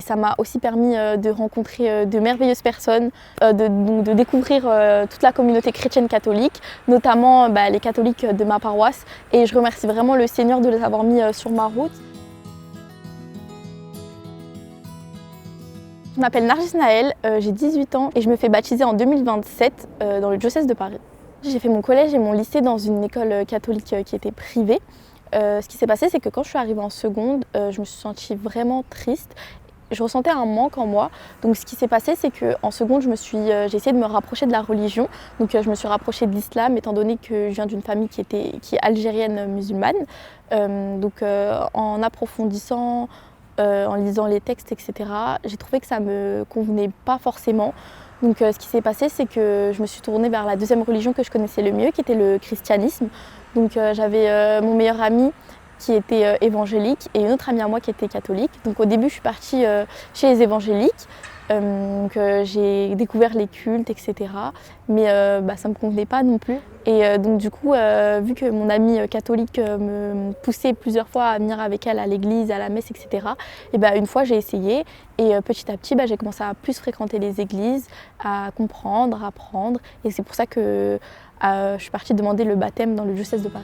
ça m'a aussi permis de rencontrer de merveilleuses personnes, de découvrir toute la communauté chrétienne catholique, notamment les catholiques de ma paroisse. Et je remercie vraiment le Seigneur de les avoir mis sur ma route. Je m'appelle Nargis Naël, j'ai 18 ans et je me fais baptiser en 2027 dans le diocèse de Paris. J'ai fait mon collège et mon lycée dans une école catholique qui était privée. Ce qui s'est passé, c'est que quand je suis arrivée en seconde, je me suis sentie vraiment triste. Je ressentais un manque en moi. Donc ce qui s'est passé, c'est qu'en seconde, j'ai essayé de me rapprocher de la religion. Donc je me suis rapprochée de l'islam, étant donné que je viens d'une famille qui est algérienne musulmane. En approfondissant, en lisant les textes, etc., j'ai trouvé que ça ne me convenait pas forcément. Donc ce qui s'est passé, c'est que je me suis tournée vers la deuxième religion que je connaissais le mieux, qui était le christianisme. Donc j'avais mon meilleur ami qui était évangélique et une autre amie à moi qui était catholique. Donc au début, je suis partie chez les évangéliques. J'ai découvert les cultes, etc. Mais ça ne me convenait pas non plus. Et donc du coup, vu que mon amie catholique me poussait plusieurs fois à venir avec elle à l'église, à la messe, etc. Et une fois, j'ai essayé. Et petit à petit, j'ai commencé à plus fréquenter les églises, à comprendre, à apprendre. Et c'est pour ça que je suis partie demander le baptême dans le diocèse de Paris.